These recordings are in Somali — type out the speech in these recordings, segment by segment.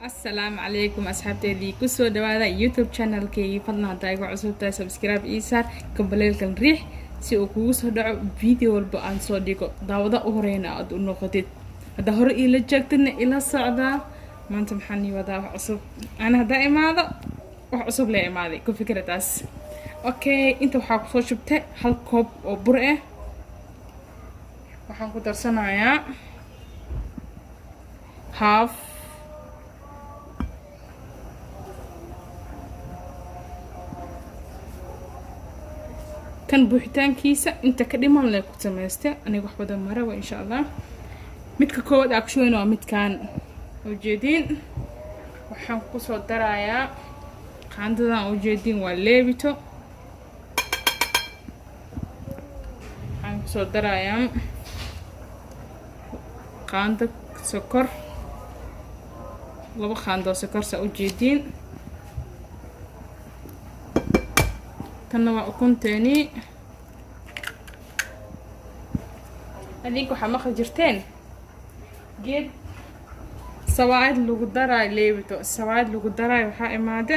السلام عليكم أصحابتي كسو دوادا يوتيوب channel كي فضلنا هدايقو عصوبتا سبسكرايب إيسار كمبليلكن ريح si uu kugu soo dhaco video walba aan soo dhigo daawada u horeyna aad u noqotid hadda hore ila joogtidna ila socdaa maanta maxaan ii wadaa wax cusub ana hadda imaado wax cusub la imaaday ku fikradaas okay inta waxaa kusoo shubtay hal koob oo bur ah waxaan ku darsanayaa half kan buuxitaankiisa inta ka dhiman la ku sameystay aniga wax badan mara waa insha Allah midka koowaad action waa midkan ujeedin waxaan ku soo darayaa qaandadan ujeedin waa leebito waxaan ku soo darayaa qaanda sokor laba qaando sokor sa ujeedin tanna waa ukunteeni adinku waxa maqal jirteen geed sawaad lagu daray leebito sawaad lagu daray waxa imaade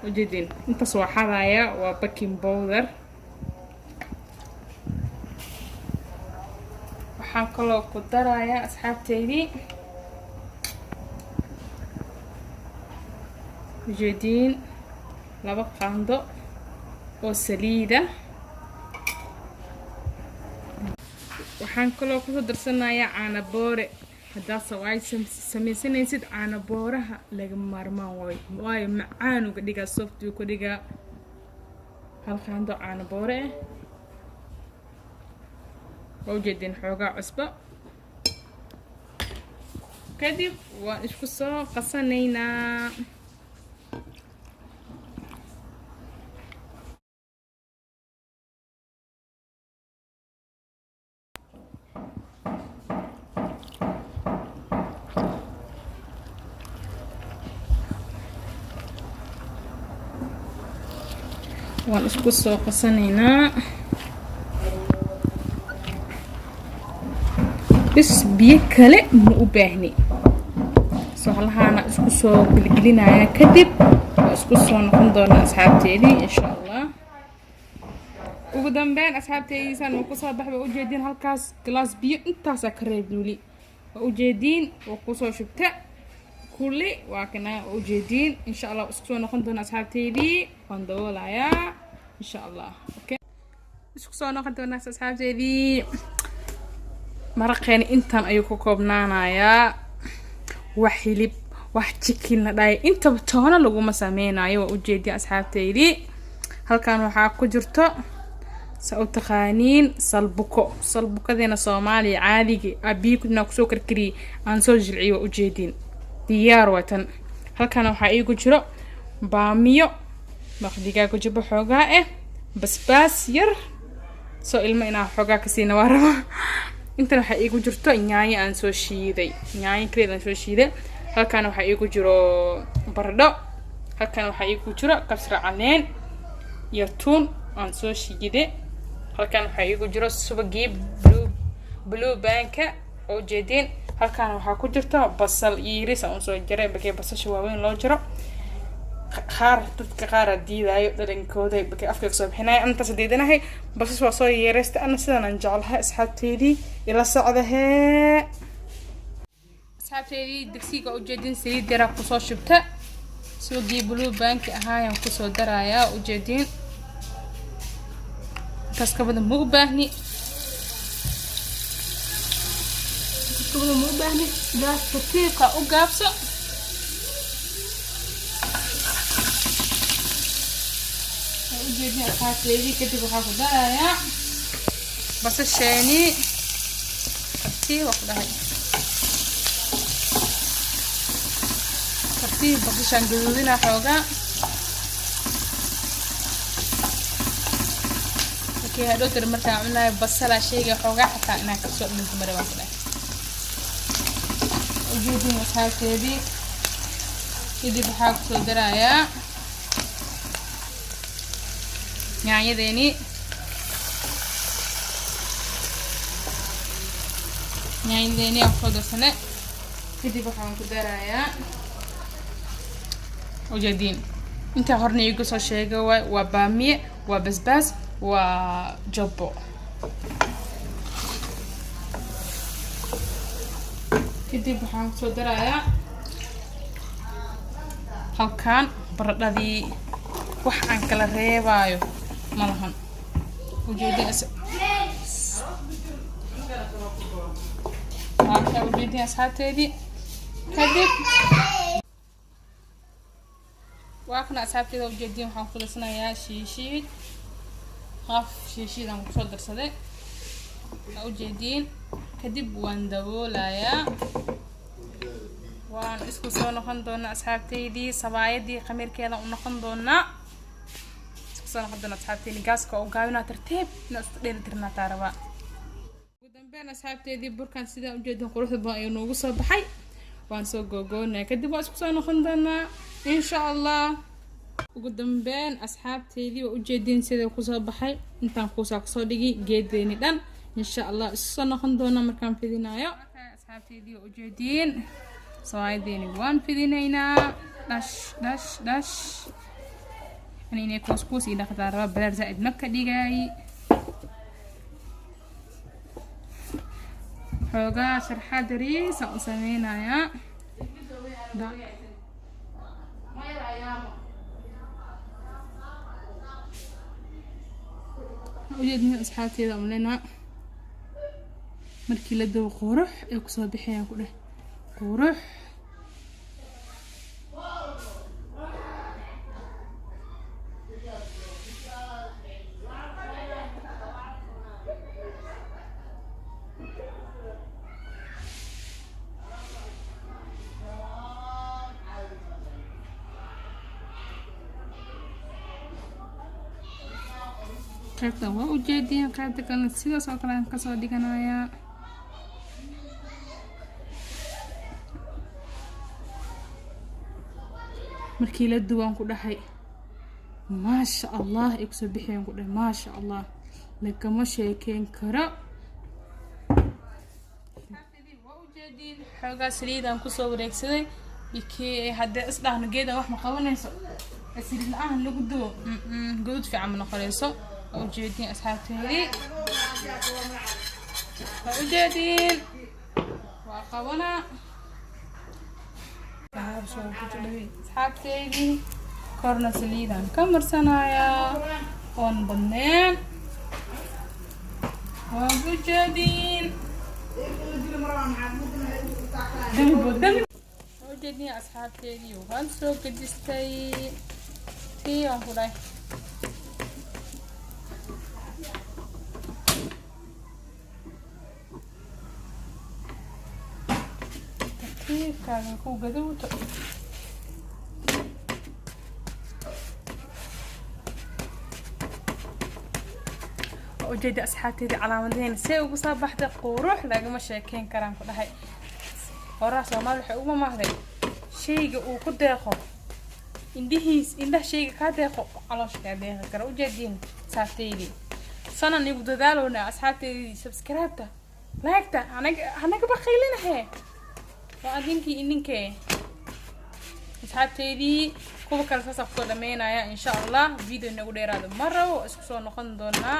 ujeedin inta soo xadaya waa baking powder waxaan kaloo ku darayaa asxaabteedii ujeedin laba qaando oo saliida waxaan kaloo ku darsanayaa caano boore hadaa sawaay sameysanaysid caano booraha laga maarmaan waayo macaan uga dhigaa soft uga dhigaa hal qaando caano boore oo jeedin xoogaa cusbo kadib waan isku soo qasanaynaa waan isku soo qasanaynaa bis biyo kale ma u baahni soo halahaana isku soo gelgelinaya kadib isku soo noqon doona asxaabteedii insha Allah ugu dambeyn asxaabteediisan ku soo baxba u jeedin halkaas glass biyo intaas ka reebnuli u jeedin oo ku soo shubta kulli waa kana u jeedin insha Allah isku soo noqon doona asxaabteedii waan daboolayaa insha Allah okay isku soo noqon doona asxaabteedii maraqeena intan ayuu ku koobnaanayaa wax hilib wax chicken la dhaay inta toona lagu ma sameeynayo waa u jeedin asxaabteedii halkan waxa ku jirto sa u taqaaniin salbukadeena Soomaaliya caadiga abi kuna ku soo karkari aan soo jilciyo u jeedin diyaar watan halkan waxa iigu jiro baamiyo maqdiga ku jibo xoogaa basbaas yar soo ilmo ina xoogaa ka siina waraba inta waxa iigu jirto yaanyo aan soo shiiday yaanyo kale aan soo shiiday halkan waxa iigu jiro baradho halkan waxa iigu jiro kabsar caleen iyo tuun aan soo shiiday halkan waxa iigu jiro subagi blue banka oo jeedin halkan waxa ku jirto basal iris aan soo jaray bakay basasha waaweyn loo jiro qaar dadka qaar diidayo dhalinkooda bakay afka soo bixinay inta sadeedanahay basas waa soo yeeraysta ana sidaan aan jeclahay asxaabteedii ila socdahay asxaabteedii digsiga u jeedin saliid yar ku soo shubta subagi blue bank ahaayaan ku soo darayaa u jeedin kaska badan ma u baahni gas katiibka u gaabso u jeedin asxaabteedii kadib waxaa ku darayaa basasheeni katiib wax dhahay katiib basashan gaduudina xoogaa okay hadoo tir markaa cunaayo basala shayga xoogaa xataa inaa ka soo dhinto mara waan dhahay ujeedin asxaabteedii kadib waxaa ku soo darayaa yaanyadeeni yaanyadeeni aan ku darsane كدي بحاول كدرايا وجدين انت هرني يقص شيء وبامية وبسباس وجبو كدي بحاول كدرايا halkaan baradhadii wax aan kala reebayo malahan ujeedin asxaabteedii kadib waa kana asxaabteeda ujeedin waxaan ku darsanayaa shiishiid qaaf shiishiid aan kusoo darsaday ujeedin kadib waan daboolayaa waan isku soo noqon doonaa asxaabteedii sabaayadii khamiirkeeda u noqon doonaa isku soo noqon doonaa asxaabteedii gaaska oo gaabina tartiib inaan isku dheeli tirnaa taaraba ugu dambeyn asxaabteedii burkan sida ujeedin quruxda badan ayuu noogu soo baxay waan soo googoonaa kadib waan isku soo noqon doonaa insha allah ugu dambeyn asxaabteedii waa ujeedin sida ku soo baxay intaan kuusaa kusoo dhigi geedeeni dhan insha allah isku soo noqon doonaa markaan fidinayo asxaabteedii waa ujeedin sawaayadeenii waan fidinaynaa dhash dhash dhash yani inay kuuskuus ii dhaqdaa raba balaar zaa'id ma ka dhigay xoogaa sharxaad yariis aan u sameynayaa ujeedin asxaabteeda umlena markii la dabo qurux ay kusoo bixiyaan ku dheh qurux qaybtan waa ujeedin qaybta kalena sidaas oo kale aan kasoo dhiganayaa markii la duwaan ku dhahay maasha allah ay kusoo bixiyaan ku dhahay maasha allah lagama sheekeyn karo waa ujeedin xoogaa saliidaan kusoo wareegsaday bikii haddee isdhaahno geedan wax ma qabanayso saliid la-aan lagu duwo guduud fiican ma noqonayso waa ujeedin asxaabteedii waa ujeedin waa qabanaa asxaabteedii korna saliidaan ka marsanayaa oon badneen waa ujeedin ujeedin asxaabteedii waan soo gadistay tii aan ku dhahay tartiibkaaga ku gaduuto ujeeda asxaabteedii calaamadeena see ugu soo baxday qurux lagama sheekeyn karaan ku dhahay horaa Soomaali waxay ugu mahday shayga uu ku deeqo indhaha shayga ka deeqo calooshka ka deeqo kara ujeedin asxaabteedii sanan igu dadaalona asxaabteedii subscribe-ta like-ta anaga baqiilinahay waa adinkii idinkee asxaabteedii kuwa kale saas ku soo dhameynaya insha allah video inagu dheeraado maro isku soo noqon doonaa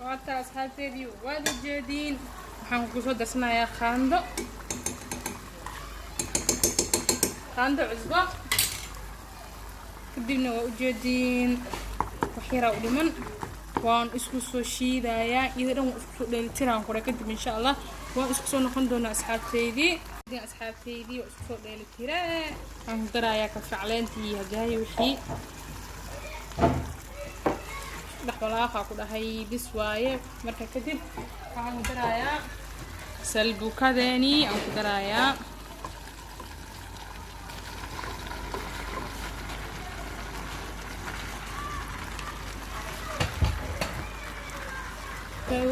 waata asxaabteedii waad ujeedin waxaan ku soo darsanayaa qaando cusbo kadibna waa ujeedin wax yaraa u dhiman waan isku soo shiidayaa iyada dhan waan isku soo dheelitiraan kore kadib insha allah waan isku soo noqon doonaa asxaabteedii waa isku soo dheelitiraa waxaan ku darayaa kafacleentii hagaayo wixii dhaxwalaaqa ku dhahay bis waaye marka kadib waxaan ku darayaa salbukadeeni aan ku darayaa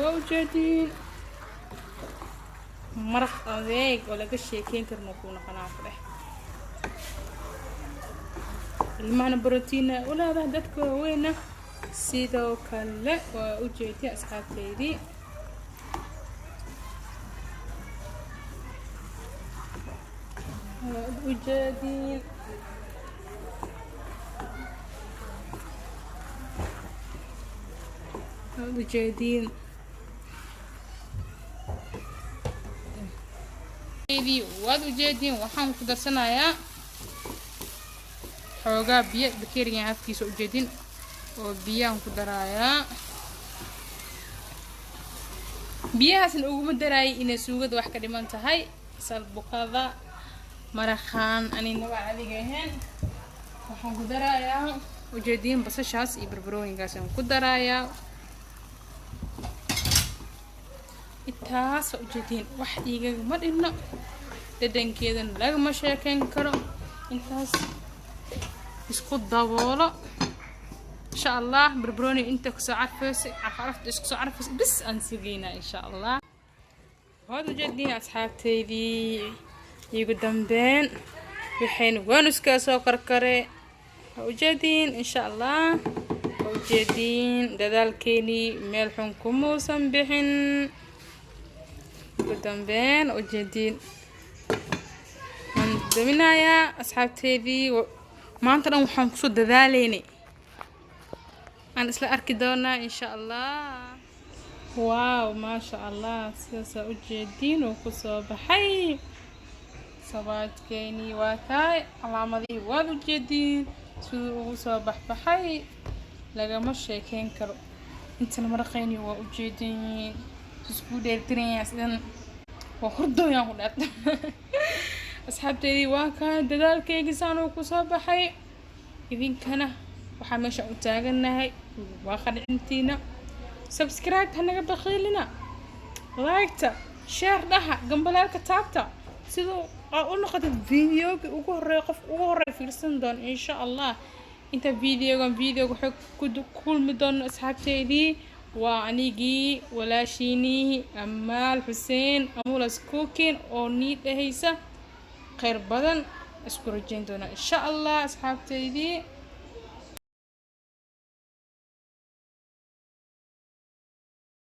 waa ujeedin maraq adeeg oo laga sheekeyn karno ku noqonaa ku dheh ilmahana borotiina u leedahay dadka waaweyna sidoo kale waa ujeedin asxaabteydii وجدين وجدين waad ujeediin waxaan ku darsanayaa xoogaa biyo bakerigan afkiisa ujeedin oo biyaan ku darayaa biyahaasna uguma daraayay inay suugada wax ka dhiman tahay salbukada maraqaan anina waa adiga ahayn waxaan ku darayaa ujeediin basashaas iyo barbaroonigaas aan ku darayaa taas ujeedin wax iigaga ma dhinno dhadhankeedana lagama sheekayn karo intaas isku daboolo insha allah barbarooni inta ku soo carfaysa carafta isku soo carfaysa bis aan sugeynaa insha allah waad ujeedin asxaabteydii igu dambeyn waxayna waanuska soo karkare ujeedin insha allah ujeedin dadaalkeeni meel xun kumuusan bixin dambeyn ujeedin aan daminayaa asxaabteydii maanta dhan waxaan kusoo dadaaleynay aan isla arki doonaa insha allah waaw maasha allah sidaasaa ujeedin oo kusoo baxay sabaadkeeni waa tahay calaamadii waad ujeedin siduu ugu soo baxbaxay lagama sheekayn karo intana maraqeyni waa ujeedin isku dheeltiraya sidan waa hurdooyaan ku dhaat asxaabteydii waa kaa dadaalkeygii saan uu ku soo baxay idinkana waxaa meesha u taaganahay waa qadcintiina subscribe hanaga bakhiilina like-ta share dhaha gambalaalka taabta sidoo u noqotay videoga ugu horeeya qof ugu horeeya fiirsan doon insha allah inta videoga waxay ku kulmi doon asxaabteydii وعنيجي ولا شيني أمال حسين أمولاس كوكين أو نيد هيسا خير بدن أشكر جندنا إن شاء الله أصحاب تيدي